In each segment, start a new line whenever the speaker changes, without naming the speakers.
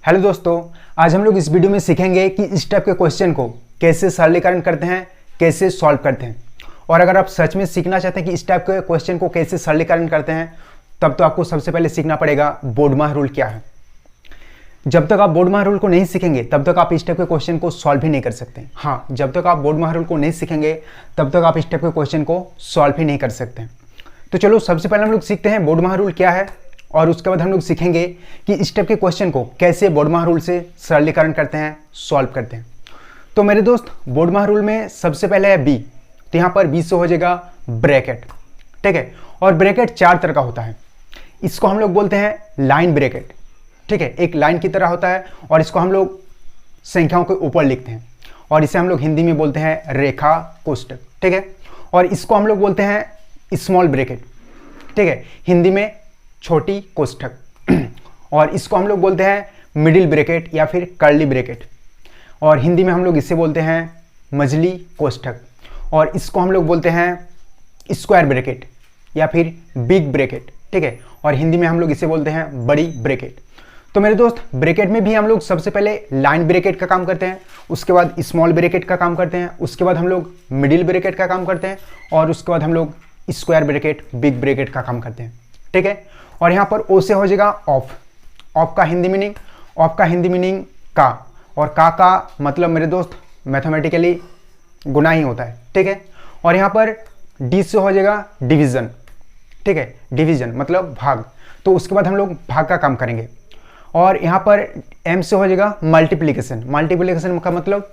Hello दोस्तों, आज हम लोग इस वीडियो में सीखेंगे कि इस टाइप के क्वेश्चन को कैसे सरलीकरण करते हैं, कैसे सॉल्व करते हैं। और अगर आप सच में सीखना चाहते हैं कि इस टाइप के क्वेश्चन को कैसे सरलीकरण करते हैं, तब तो आपको सबसे पहले सीखना पड़ेगा बोडमाह रूल क्या है। जब तक आप बोडमाह रूल को नहीं सीखेंगे तब तक आप इस टाइप के क्वेश्चन को सॉल्व ही नहीं कर सकते। हाँ, जब तक आप बोडमाह रूल को नहीं सीखेंगे तब तक आप इस टाइप के क्वेश्चन को सॉल्व ही नहीं कर सकते। तो चलो सबसे पहले हम लोग सीखते हैं बोडमाह रूल क्या है, और उसके बाद हम लोग सीखेंगे कि इस टाइप के क्वेश्चन को कैसे बोडमाह रूल से सरलीकरण करते हैं, सॉल्व करते हैं। तो मेरे दोस्त, बोडमाह रूल में सबसे पहले है बी, तो यहाँ पर बी से हो जाएगा ब्रैकेट, ठीक है। और ब्रैकेट चार तरह का होता है। इसको हम लोग बोलते हैं लाइन ब्रैकेट, ठीक है, एक लाइन की तरह होता है, और इसको हम लोग संख्याओं के ऊपर लिखते हैं, और इसे हम लोग हिंदी में बोलते हैं रेखा कोष्ठक, ठीक है। और इसको हम लोग बोलते हैं स्मॉल ब्रैकेट, ठीक है, हिंदी में छोटी कोष्ठक। और इसको हम लोग बोलते हैं मिडिल ब्रैकेट या फिर कर्ली ब्रैकेट, और हिंदी में हम लोग इसे बोलते हैं मझली कोष्ठक। और इसको हम लोग बोलते हैं स्क्वायर ब्रैकेट या फिर बिग ब्रैकेट, ठीक है, और हिंदी में हम लोग इसे बोलते हैं बड़ी ब्रैकेट। तो मेरे दोस्त, ब्रैकेट में भी हम लोग सबसे पहले लाइन ब्रैकेट का काम करते हैं, उसके बाद स्मॉल ब्रैकेट का काम करते हैं, उसके बाद हम लोग मिडिल ब्रैकेट का काम करते हैं, और उसके बाद हम लोग स्क्वायर ब्रैकेट, बिग ब्रैकेट का काम करते हैं, ठीक है। और यहाँ पर ओ से हो जाएगा ऑफ। ऑफ का हिंदी मीनिंग, का, और का मतलब मेरे दोस्त मैथमेटिकली गुना ही होता है, ठीक है। और यहाँ पर डी से हो जाएगा डिवीजन, ठीक है, डिवीजन मतलब भाग, तो उसके बाद हम लोग भाग का काम करेंगे। और यहाँ पर एम से हो जाएगा मल्टीप्लिकेशन, मल्टीप्लिकेशन का मतलब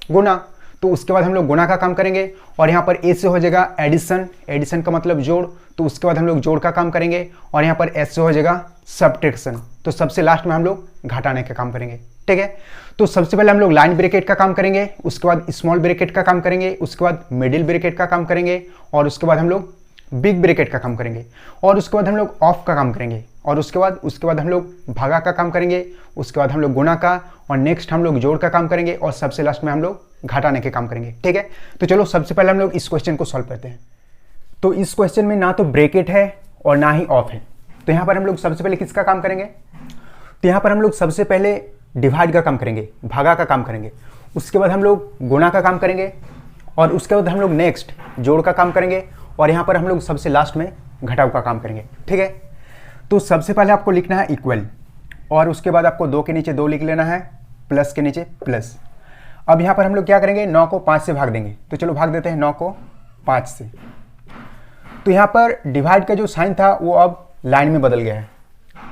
गुना, तो उसके बाद हम लोग गुना का काम करेंगे। और यहाँ पर ए से हो जाएगा एडिशन, एडिशन का मतलब जोड़, तो उसके बाद हम लोग जोड़ का काम करेंगे। और यहाँ पर एस से हो जाएगा सब्ट्रैक्शन, तो सबसे लास्ट में हम लोग घटाने का काम करेंगे, ठीक है। तो सबसे पहले हम लोग लाइन ब्रैकेट का काम करेंगे, उसके बाद स्मॉल ब्रैकेट का काम करेंगे, उसके बाद मिडिल ब्रैकेट का काम करेंगे, और उसके बाद हम लोग बिग ब्रैकेट का काम करेंगे, और उसके बाद हम लोग ऑफ का काम करेंगे, और उसके बाद हम लोग भागा का काम करेंगे, उसके बाद हम लोग गुना का, और नेक्स्ट हम लोग जोड़ का काम करेंगे, और सबसे लास्ट में हम लोग घटाने के काम करेंगे, ठीक है। तो चलो सबसे पहले हम लोग इस क्वेश्चन को सॉल्व करते हैं। तो इस क्वेश्चन में ना तो ब्रैकेट है और ना ही ऑफ है, तो यहाँ पर हम लोग सबसे पहले किसका काम करेंगे, तो यहाँ पर हम लोग सबसे पहले डिवाइड का काम करेंगे, भागा का काम करेंगे, उसके बाद हम लोग गुना का काम करेंगे, और उसके बाद हम लोग नेक्स्ट जोड़ का काम करेंगे, और यहाँ पर हम लोग सबसे लास्ट में घटाव का काम करेंगे, ठीक है। तो सबसे पहले आपको लिखना है इक्वल, और उसके बाद आपको 2 के नीचे 2 लिख लेना है, प्लस के नीचे प्लस। अब यहाँ पर हम लोग क्या करेंगे, 9 को 5 से भाग देंगे, तो चलो भाग देते हैं 9 को 5 से। तो यहाँ पर डिवाइड का जो साइन था वो अब लाइन में बदल गया है,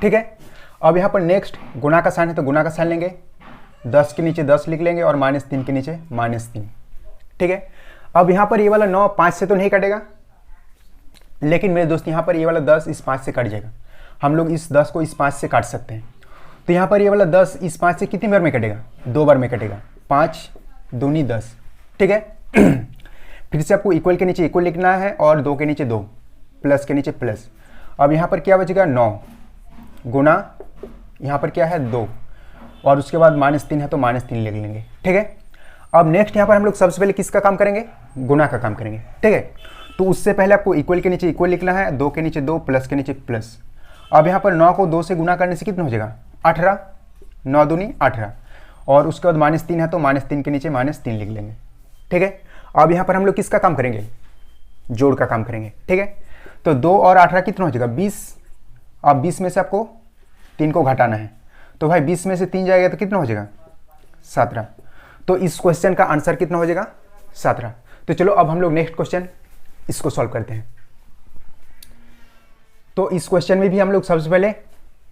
ठीक है। अब यहाँ पर नेक्स्ट गुना का साइन है, तो गुना का साइन लेंगे, 10 के नीचे 10 लिख लेंगे, और -3 के नीचे -3, ठीक है। अब यहाँ पर ये वाला 9 5 से तो नहीं कटेगा, लेकिन मेरे दोस्त यहाँ पर ये वाला 10 इस 5 से कट जाएगा। हम लोग इस 10 को इस 5 से काट सकते हैं। तो यहाँ पर ये वाला 10 इस 5 से कितनी बार में कटेगा, 2 बार में कटेगा, 5 दूनी 10, ठीक है। फिर से आपको इक्वल के नीचे इक्वल लिखना है, और 2 के नीचे 2, प्लस के नीचे प्लस। अब यहाँ पर क्या बचेगा, 9 गुना, यहाँ पर क्या है 2, और उसके बाद -3 है तो -3 लिख लेंगे, ठीक है। अब नेक्स्ट यहाँ पर हम लोग सबसे पहले किसका काम करेंगे, गुना का काम करेंगे, ठीक है। तो उससे पहले आपको इक्वल के नीचे इक्वल लिखना है, 2 के नीचे 2, प्लस के नीचे प्लस। अब यहाँ पर 9 को 2 से गुना करने से कितना हो जाएगा, 18, 9 दूनी 18, और उसके बाद -3 है तो -3 के नीचे -3 लिख लेंगे, ठीक है। अब यहाँ पर हम लोग किसका काम करेंगे, जोड़ का काम करेंगे, ठीक है। तो 2 और 18 कितना हो जाएगा, 20। अब 20 में से आपको 3 को घटाना है, तो भाई 20 में से 3 जाएगा तो कितना हो जाएगा, 17। तो इस क्वेश्चन का आंसर कितना हो जाएगा, 17। तो चलो अब हम लोग नेक्स्ट क्वेश्चन इसको सॉल्व करते हैं। तो इस क्वेश्चन में भी हम लोग सबसे पहले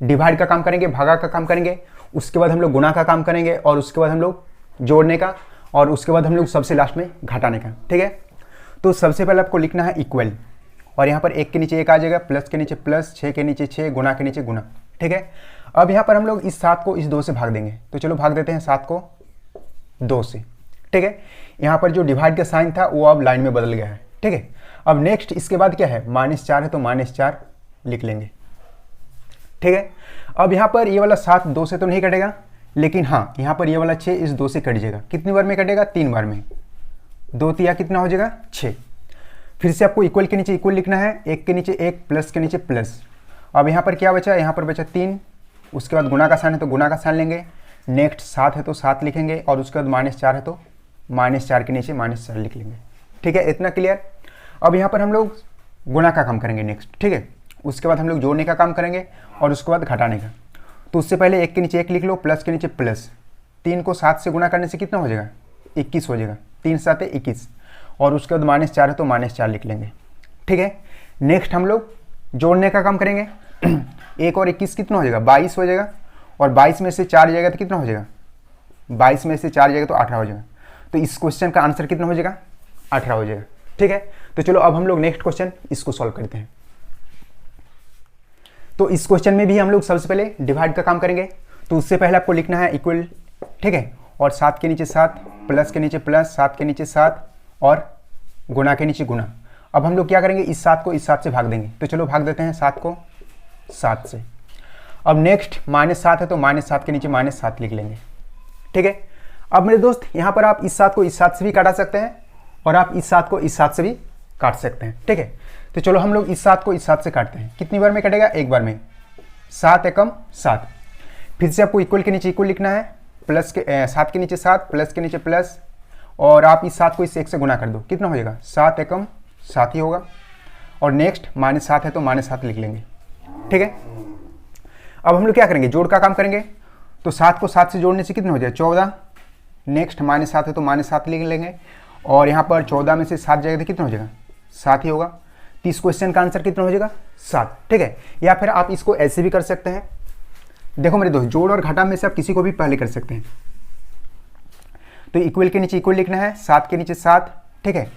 डिवाइड का काम करेंगे, भागा का काम करेंगे, उसके बाद हम लोग गुना का काम करेंगे, और उसके बाद हम लोग जोड़ने का, और उसके बाद हम लोग सबसे लास्ट में घटाने का, ठीक है। तो सबसे पहले आपको लिखना है इक्वल, और यहाँ पर 1 के नीचे 1 आ जाएगा, प्लस के नीचे प्लस, 6 के नीचे 6, गुना के नीचे गुना, ठीक है। अब यहाँ पर हम लोग इस 7 को इस 2 से भाग देंगे, तो चलो भाग देते हैं 7 को 2 से, ठीक है। यहाँ पर जो डिवाइड का साइन था वो अब लाइन में बदल गया है, ठीक है। अब नेक्स्ट इसके बाद क्या है, -4 है तो -4 लिख लेंगे, ठीक है। अब यहाँ पर ये वाला 7 2 से तो नहीं कटेगा, लेकिन हाँ यहाँ पर ये वाला 6 इस 2 से कट जाएगा। कितनी बार में कटेगा, 3 बार में, 2 तिया कितना हो जाएगा, 6। फिर से आपको इक्वल के नीचे इक्वल लिखना है, 1 के नीचे 1, प्लस के नीचे प्लस। अब यहाँ पर क्या बचा, यहाँ पर बचा 3, उसके बाद गुना का साइन है तो गुना का साइन लेंगे, नेक्स्ट 7 है तो 7 लिखेंगे, और उसके बाद -4 है तो -4 के नीचे -4 लिख लेंगे। ठीक है, इतना क्लियर। अब यहाँ पर हम लोग गुना का काम करेंगे नेक्स्ट। ठीक है, उसके बाद हम लोग जोड़ने का काम करेंगे और उसके बाद घटाने का। तो उससे पहले 1 के नीचे 1 लिख लो, प्लस के नीचे प्लस। 3 को 7 से गुना करने से कितना हो जाएगा? 21 हो जाएगा। 3 7 21, और उसके बाद -4 है तो -4 लिख लेंगे। ठीक है, नेक्स्ट हम लोग जोड़ने का काम करेंगे। 1 और 21 कितना हो जाएगा? 22 हो जाएगा, और 22 में से 4 जाएगा तो कितना हो जाएगा? 22 में से 4 जाएगा तो 18 हो जाएगा। तो इस क्वेश्चन का आंसर कितना हो जाएगा? 18 हो जाएगा। ठीक है, तो चलो अब हम लोग नेक्स्ट क्वेश्चन इसको सॉल्व करते हैं। तो इस क्वेश्चन में भी हम लोग सबसे पहले डिवाइड का काम करेंगे। तो उससे पहले आपको लिखना है इक्वल। ठीक है, और 7 के नीचे 7, प्लस के नीचे प्लस, 7 के नीचे 7, और गुना के नीचे गुना। अब हम लोग क्या करेंगे? इस 7 को इस 7 से भाग देंगे। तो चलो भाग देते हैं 7 को 7 से। अब नेक्स्ट -7 है तो -7 के नीचे -7 लिख लेंगे। ठीक है, अब मेरे दोस्त यहाँ पर आप इस 7 को इस 7 से भी काटा सकते हैं, और आप इस 7 को इस 7 से भी काट सकते हैं। ठीक है, तो चलो हम लोग इस 7 को इस 7 से काटते हैं। कितनी बार में कटेगा? एक बार में। 7 एकम 7। फिर से आपको इक्वल के नीचे इक्वल लिखना है, प्लस के 7 के नीचे 7, प्लस के नीचे प्लस, और आप इस 7 को इस 1 से गुना कर दो। कितना हो जाएगा? 7 एकम 7 ही होगा, और नेक्स्ट -7 है तो -7 लिख लेंगे। ठीक है, अब हम लोग क्या करेंगे? जोड़ का काम करेंगे। तो 7 को 7 से जोड़ने से कितना हो जाएगा? 14। नेक्स्ट -7 है तो -7 लिख लेंगे, और यहाँ पर 14 में से 7 जाएगा तो कितना हो जाएगा? 7 ही होगा। तो इस क्वेश्चन का आंसर कितना हो जाएगा? 7। ठीक है, या फिर आप इसको ऐसे भी कर सकते हैं। देखो मेरे दोस्त, जोड़ और घटा में से आप किसी को भी पहले कर सकते हैं। तो इक्वल के नीचे इक्वल लिखना है, 7 के नीचे 7, ठीक है,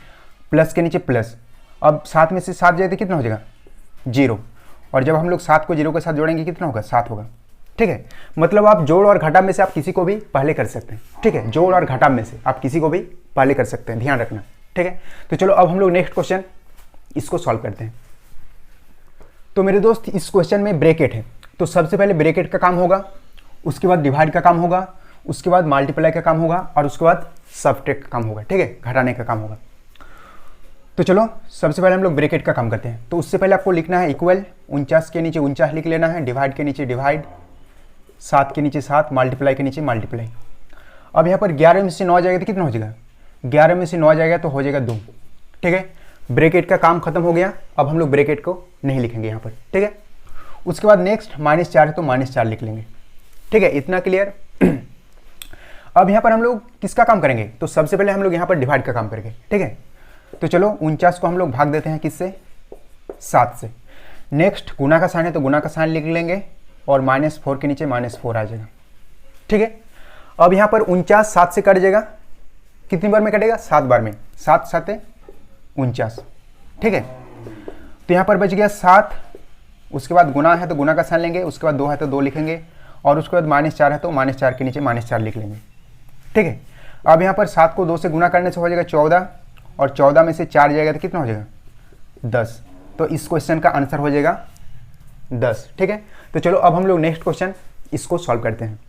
प्लस के नीचे प्लस। अब 7 में से 7 जाए तो कितना हो जाएगा? 0, और जब हम लोग 7 को 0 के साथ जोड़ेंगे कितना होगा? 7 होगा। ठीक है, मतलब आप जोड़ और घटा में से आप किसी को भी पहले कर सकते हैं। ठीक है, जोड़ और घटा में से आप किसी को भी पहले कर सकते हैं, ध्यान रखना। ठीक है, तो चलो अब हम लोग नेक्स्ट क्वेश्चन इसको सॉल्व करते हैं। तो मेरे दोस्त इस क्वेश्चन में ब्रैकेट है, तो सबसे पहले ब्रैकेट का काम होगा, उसके बाद डिवाइड का काम होगा, उसके बाद मल्टीप्लाई का काम होगा, और उसके बाद सबट्रैक्ट का काम होगा। ठीक है, घटाने का काम होगा। तो चलो सबसे पहले हम लोग ब्रैकेट का काम करते हैं। तो उससे पहले आपको लिखना है इक्वल, 49 के नीचे 49 लिख लेना है, डिवाइड के नीचे डिवाइड, 7 के नीचे 7, मल्टीप्लाई के नीचे मल्टीप्लाई। अब यहाँ पर 11 में से 9 जाएगा तो कितना हो जाएगा? 11 में से 9 जाएगा तो हो जाएगा 2। ठीक है, ब्रैकेट का काम खत्म हो गया। अब हम लोग ब्रैकेट को नहीं लिखेंगे यहाँ पर। ठीक है, उसके बाद नेक्स्ट -4 है तो -4 लिख लेंगे। ठीक है, इतना क्लियर। अब यहाँ पर हम लोग किसका काम करेंगे? तो सबसे पहले हम लोग यहाँ पर डिवाइड का काम करेंगे। ठीक है, तो चलो 49 को हम लोग भाग देते हैं किससे? 7 से। नेक्स्ट गुना का साइन है तो गुना का साइन लिख लेंगे, और -4 के नीचे -4 आ जाएगा। ठीक है, अब यहाँ पर 49 7 से कट जाएगा। कितनी बार में कटेगा? 7 बार में। 7 7 49। ठीक है, तो यहाँ पर बच गया 7। उसके बाद गुना है तो गुना का साइन लेंगे, उसके बाद 2 है तो 2 लिखेंगे, और उसके बाद -4 है तो -4 के नीचे -4 लिख लेंगे। ठीक है, अब यहाँ पर 7 को 2 से गुना करने से हो जाएगा 14, और 14 में से 4 जाएगा तो कितना हो जाएगा? 10। तो इस क्वेश्चन का आंसर हो जाएगा 10। ठीक है, तो चलो अब हम लोग नेक्स्ट क्वेश्चन इसको सॉल्व करते हैं।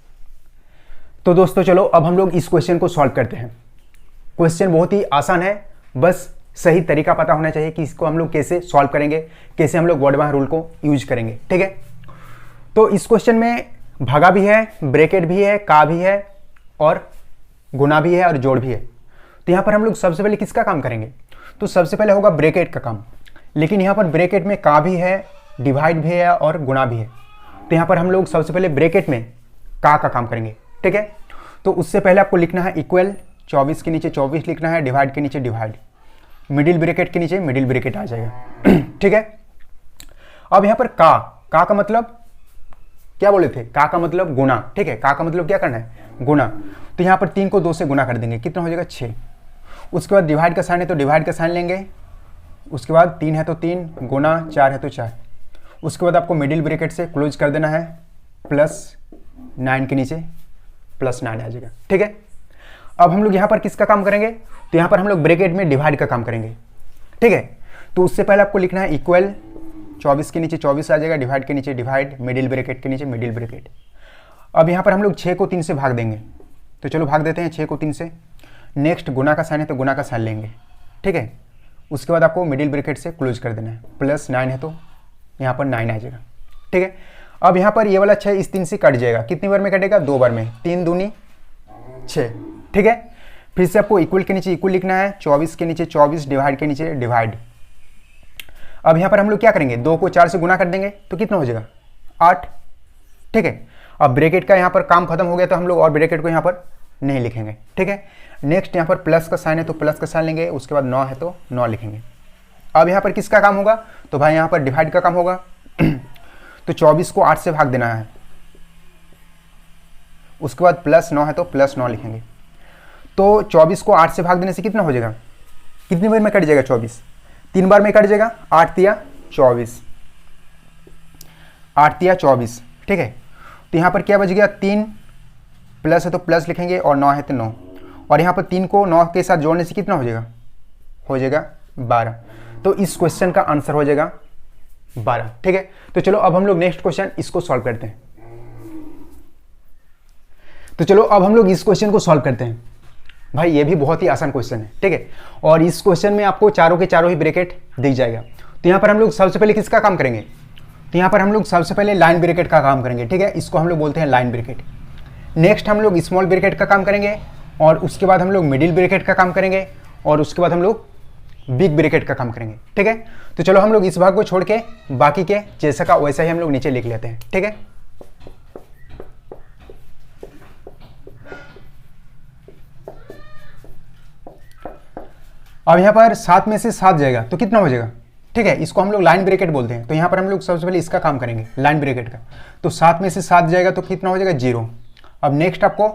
तो दोस्तों चलो अब हम लोग इस क्वेश्चन को सॉल्व करते हैं। क्वेश्चन बहुत ही आसान है, बस सही तरीका पता होना चाहिए कि इसको हम लोग कैसे सॉल्व करेंगे, कैसे हम लोग वर्ड बाय रूल को यूज करेंगे। ठीक है, तो इस क्वेश्चन में भागा भी है, ब्रैकेट भी है, का भी है, और गुना भी है, और जोड़ भी है। तो यहाँ पर हम लोग सबसे पहले किसका काम करेंगे? तो सबसे पहले होगा ब्रैकेट का काम। लेकिन यहाँ पर ब्रैकेट में का भी है, डिवाइड भी है, और गुना भी है। तो यहाँ पर हम लोग सबसे पहले ब्रैकेट में का काम करेंगे। ठीक है, तो उससे पहले आपको लिखना है इक्वल, 24 के नीचे 24 लिखना है, डिवाइड के नीचे डिवाइड, मिडिल ब्रैकेट के नीचे मिडिल ब्रैकेट आ जाएगा। ठीक है, अब यहाँ पर का मतलब क्या बोले थे? का मतलब गुना। ठीक है, का मतलब क्या करना है? गुना। तो यहाँ पर 3 को 2 से गुना कर देंगे, कितना हो जाएगा? 6। उसके बाद डिवाइड का साइन है तो डिवाइड का साइन लेंगे, उसके बाद 3 है तो 3, गुना 4 है तो 4। उसके बाद आपको मिडिल ब्रैकेट से क्लोज कर देना है, +9 के नीचे +9 आ जाएगा। ठीक है, अब हम लोग यहाँ पर किसका काम करेंगे? तो यहाँ पर हम लोग ब्रैकेट में डिवाइड का काम करेंगे। ठीक है, तो उससे पहले आपको लिखना है इक्वल, 24 के नीचे 24 आ जाएगा, डिवाइड के नीचे डिवाइड, मिडिल ब्रैकेट के नीचे मिडिल ब्रैकेट। अब यहाँ पर हम लोग 6 को 3 से भाग देंगे। तो चलो भाग देते हैं 6 को 3 से। नेक्स्ट गुना का साइन है तो गुना का साइन लेंगे। ठीक है, उसके बाद आपको मिडिल ब्रैकेट से क्लोज कर देना है, +9 है तो यहाँ पर 9 आ जाएगा। ठीक है, अब यहाँ पर ये वाला 6 इस 3 से कट जाएगा, कितनी बार में कटेगा, 2 बार में, 3 दूनी 6, ठीक है। फिर से आपको इक्वल के नीचे इक्वल लिखना है, 24 के नीचे 24, डिवाइड के नीचे डिवाइड। अब यहाँ पर हम लोग क्या करेंगे, 2 को 4 से गुना कर देंगे तो कितना हो जाएगा, 8, ठीक है। अब ब्रैकेट का यहाँ पर काम खत्म हो गया तो हम लोग और ब्रैकेट को यहाँ पर नहीं लिखेंगे, ठीक है। नेक्स्ट यहाँ पर प्लस का साइन है तो प्लस का साइन लेंगे, उसके बाद 9 है तो 9 लिखेंगे। अब यहाँ पर किसका काम होगा, तो भाई यहाँ पर डिवाइड का काम होगा। तो 24 को 8 से भाग देना है, उसके बाद प्लस 9 है तो प्लस 9 लिखेंगे। तो 24 को 8 से भाग देने से कितना हो जाएगा, कितनी बार में कट जाएगा, 24 3 बार में कट जाएगा, 8 तिया 24, 8 तिया 24, ठीक है। तो यहाँ पर क्या बच गया, 3 प्लस है तो प्लस लिखेंगे और 9 है तो 9, और यहाँ पर 3 को 9 के साथ जोड़ने से कितना हो जाएगा 12। तो इस क्वेश्चन का आंसर हो जाएगा 12, ठीक है। तो चलो अब हम लोग नेक्स्ट क्वेश्चन इसको सॉल्व करते हैं। तो चलो अब हम लोग इस क्वेश्चन को सॉल्व करते हैं। भाई ये भी बहुत ही आसान क्वेश्चन है, ठीक है। और इस क्वेश्चन में आपको चारों के चारों ही ब्रैकेट दिख जाएगा। तो यहाँ पर हम लोग सबसे पहले किसका काम करेंगे, तो यहाँ पर हम लोग सबसे पहले लाइन ब्रैकेट का काम करेंगे, ठीक है। इसको हम लोग बोलते हैं लाइन ब्रैकेट। नेक्स्ट हम लोग स्मॉल ब्रैकेट का काम करेंगे, और उसके बाद हम लोग मिडिल ब्रैकेट का काम करेंगे, और उसके बाद हम लोग बिग ब्रैकेट का काम करेंगे, ठीक है। तो चलो हम लोग इस भाग को छोड़ के बाकी के जैसा का वैसा ही हम लोग नीचे लिख लेते हैं, ठीक है। अब यहाँ पर 7 में से 7 जाएगा तो कितना हो जाएगा, ठीक है। इसको हम लोग लाइन ब्रैकेट बोलते हैं। तो यहाँ पर हम लोग सबसे पहले इसका काम करेंगे, लाइन ब्रैकेट का। तो 7 में से 7 जाएगा तो कितना हो जाएगा, 0। अब नेक्स्ट आपको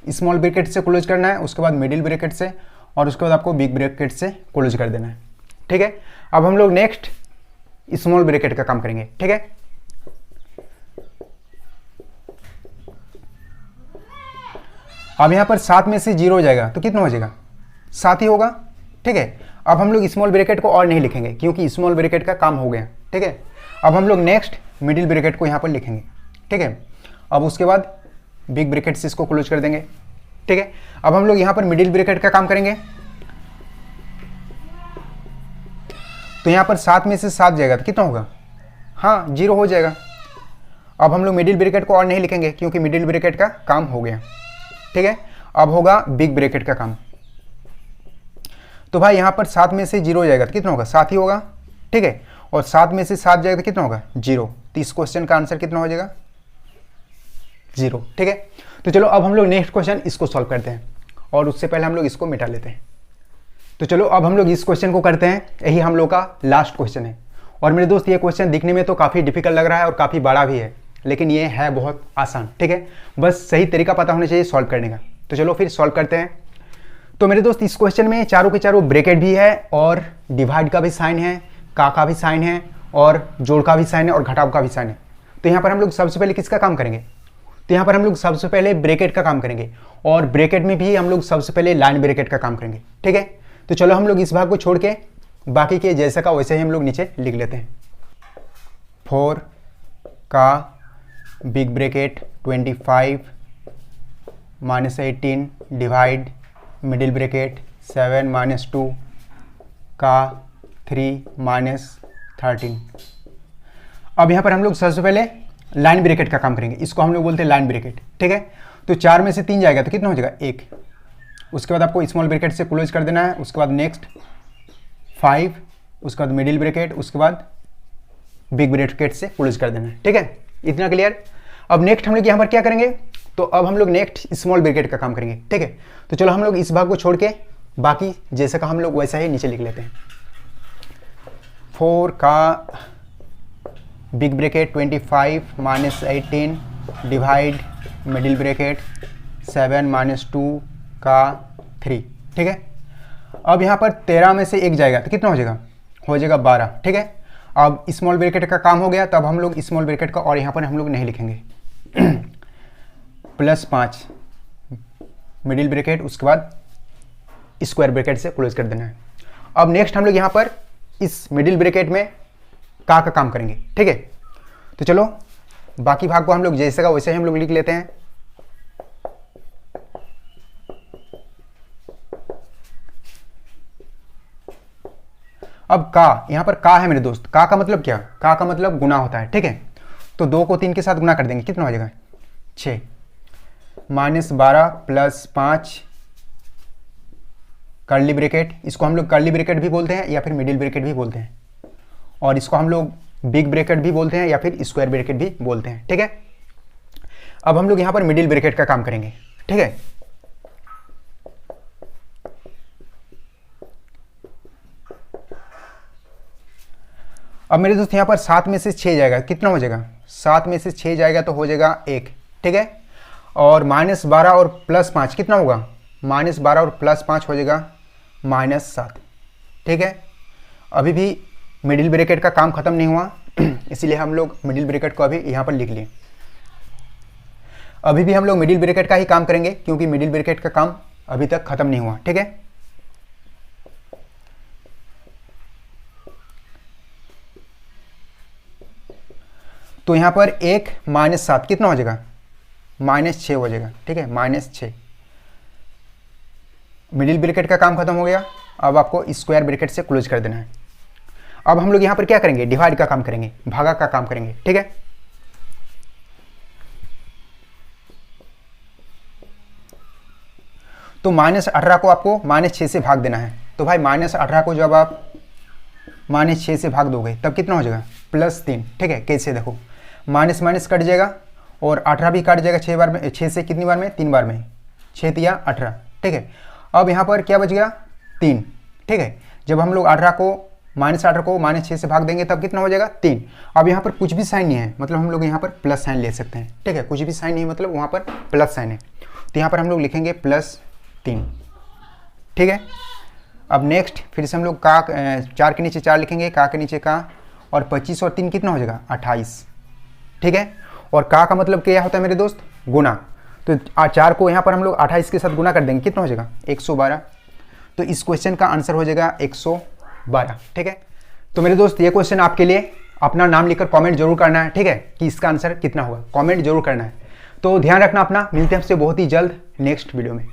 स्मॉल ब्रैकेट से क्लोज करना है, उसके बाद मिडिल ब्रैकेट से, और उसके बाद आपको बिग ब्रैकेट से क्लोज कर देना है, ठीक है। अब हम लोग नेक्स्ट स्मॉल ब्रैकेट का काम करेंगे, ठीक है। अब यहाँ पर 7 में से 0 जाएगा तो कितना हो जाएगा, 7 ही होगा, ठीक है। अब हम लोग स्मॉल ब्रैकेट को और नहीं लिखेंगे क्योंकि स्मॉल ब्रैकेट का काम हो गया, ठीक है। अब हम लोग नेक्स्ट मिडिल ब्रैकेट को यहाँ पर लिखेंगे, ठीक है। अब उसके बाद बिग ब्रैकेट से इसको क्लोज कर देंगे, ठीक है। अब हम लोग यहाँ पर मिडिल ब्रैकेट का काम करेंगे। तो यहाँ पर 7 में से 7 जाएगा तो कितना होगा, हाँ 0 हो जाएगा। अब हम लोग मिडिल ब्रैकेट को और नहीं लिखेंगे क्योंकि मिडिल ब्रैकेट का काम हो गया, ठीक है। अब होगा बिग ब्रैकेट का काम। तो भाई यहाँ पर 7 में से 0 जाएगा तो कितना होगा, 7 ही होगा, ठीक है। और 7 में से 7 जाएगा तो कितना होगा, 0। तो इस क्वेश्चन का आंसर कितना हो जाएगा, 0, ठीक है। तो चलो अब हम लोग नेक्स्ट क्वेश्चन इसको सॉल्व करते हैं, और उससे पहले हम लोग इसको मिटा लेते हैं। तो चलो अब हम लोग इस क्वेश्चन को करते हैं, यही हम लोग का लास्ट क्वेश्चन है। और मेरे दोस्त ये क्वेश्चन दिखने में तो काफ़ी डिफिकल्ट लग रहा है और काफ़ी बड़ा भी है, लेकिन ये है बहुत आसान, ठीक है। बस सही तरीका पता होना चाहिए सॉल्व करने का। तो चलो फिर सॉल्व करते हैं। तो मेरे दोस्त इस क्वेश्चन में चारों के चारों ब्रैकेट भी है, और डिवाइड का भी साइन है, का भी साइन है, और जोड़ का भी साइन है, और घटाव का भी साइन है। तो यहाँ पर हम लोग सबसे पहले किसका काम करेंगे, तो यहाँ पर हम लोग सबसे पहले ब्रैकेट का काम करेंगे, और ब्रैकेट में भी हम लोग सबसे पहले लाइन ब्रैकेट का काम करेंगे, ठीक है। तो चलो हम लोग इस भाग को छोड़ के बाकी के जैसा का वैसे ही हम लोग नीचे लिख लेते हैं। 4 का big bracket 25 minus 18 divide middle bracket 7 minus 2 का 3 माइनस 13। अब यहाँ पर हम लोग सबसे पहले लाइन ब्रैकेट का काम करेंगे, इसको हम लोग बोलते हैं लाइन ब्रैकेट, ठीक है। तो 4 में से 3 जाएगा तो कितना हो जाएगा, 1। उसके बाद आपको स्मॉल ब्रैकेट से क्लोज कर देना है, उसके बाद नेक्स्ट 5, उसके बाद मिडिल ब्रैकेट, उसके बाद बिग ब्रैकेट से क्लोज कर देना है, ठीक है। इतना क्लियर। अब नेक्स्ट हम लोग यहाँ पर क्या करेंगे, तो अब हम लोग नेक्स्ट स्मॉल ब्रैकेट का काम करेंगे, ठीक है। तो चलो हम लोग इस भाग को छोड़ के बाकी जैसा का हम लोग वैसा ही नीचे लिख लेते हैं। 4 का big bracket 25 minus 18 divide middle bracket 7 minus 2 का 3, ठीक है। अब यहाँ पर 13 में से 1 जाएगा तो कितना हो जाएगा 12, ठीक है। अब स्मॉल ब्रैकेट का काम हो गया, तब हम लोग स्मॉल ब्रैकेट का और यहाँ पर हम लोग नहीं लिखेंगे। +5 मिडिल ब्रैकेट, उसके बाद स्क्वायर ब्रैकेट से क्लोज कर देना है। अब नेक्स्ट हम लोग यहाँ पर इस मिडिल ब्रैकेट में का काम करेंगे, ठीक है। तो चलो बाकी भाग को हम लोग जैसे का वैसे ही हम लोग लिख लेते हैं। अब का, यहाँ पर का है मेरे दोस्त, का मतलब क्या, का मतलब गुना होता है, ठीक है। तो 2 को 3 के साथ गुना कर देंगे, कितना हो जाएगा 6 -12 + 5 कर्ली ब्रैकेट, इसको हम लोग कर्ली ब्रैकेट भी बोलते हैं या फिर मिडिल ब्रैकेट भी बोलते हैं, और इसको हम लोग बिग ब्रैकेट भी बोलते हैं या फिर स्क्वायर ब्रैकेट भी बोलते हैं। ठीक है, अब हम लोग यहाँ पर मिडिल ब्रैकेट का काम करेंगे। ठीक है, अब मेरे दोस्त यहाँ पर 7 में से 6 जाएगा, कितना हो जाएगा 7 में से 6 जाएगा तो हो जाएगा 1। ठीक है, और -12 और +5 कितना होगा, -12 और +5 हो जाएगा -7। ठीक है, अभी भी मिडिल ब्रैकेट का काम खत्म नहीं हुआ इसीलिए हम लोग मिडिल ब्रैकेट को अभी यहाँ पर लिख लिए। अभी भी हम लोग मिडिल ब्रैकेट का ही काम करेंगे क्योंकि मिडिल ब्रैकेट का काम अभी तक खत्म नहीं हुआ। ठीक है, तो यहाँ पर 1 -7 कितना हो जाएगा -6 हो जाएगा। ठीक है, -6 मिडिल ब्रैकेट का काम खत्म हो गया। अब आपको स्क्वायर ब्रैकेट से क्लोज कर देना है। अब हम लोग यहाँ पर क्या करेंगे, डिवाइड का काम करेंगे, भागा का काम करेंगे। ठीक है, तो -18 को आपको -6 से भाग देना है। तो भाई -18 को जब आप -6 से भाग दोगे तब कितना हो जाएगा +3। ठीक है, कैसे देखो, माइनस माइनस कट जाएगा और 18 भी कट जाएगा 6 बार में, 6 से कितनी बार में, 3 बार में, 6 तिया 18। ठीक है, अब यहाँ पर क्या बच गया 3। ठीक है, जब हम लोग 18 को -18 को -6 से भाग देंगे तब कितना हो जाएगा 3। अब यहाँ पर कुछ भी साइन नहीं है, मतलब हम लोग यहाँ पर प्लस साइन ले सकते हैं। ठीक है, कुछ भी साइन नहीं मतलब वहाँ पर प्लस साइन है, तो यहाँ पर हम लोग लिखेंगे +3। ठीक है, अब नेक्स्ट फिर से हम लोग का 4 के नीचे 4 लिखेंगे, का के नीचे का, और 25 और 3 कितना हो जाएगा 28। ठीक है, और का मतलब क्या होता है मेरे दोस्त, गुना। तो 4 को यहाँ पर हम लोग 28 के साथ गुना कर देंगे, कितना हो जाएगा 112। तो इस क्वेश्चन का आंसर हो जाएगा 112। ठीक है, तो मेरे दोस्त ये क्वेश्चन आपके लिए, अपना नाम लिखकर कमेंट जरूर करना है। ठीक है, कि इसका आंसर कितना होगा, कमेंट जरूर करना है। तो ध्यान रखना अपना, मिलते हैं आपसे बहुत ही जल्द नेक्स्ट वीडियो में।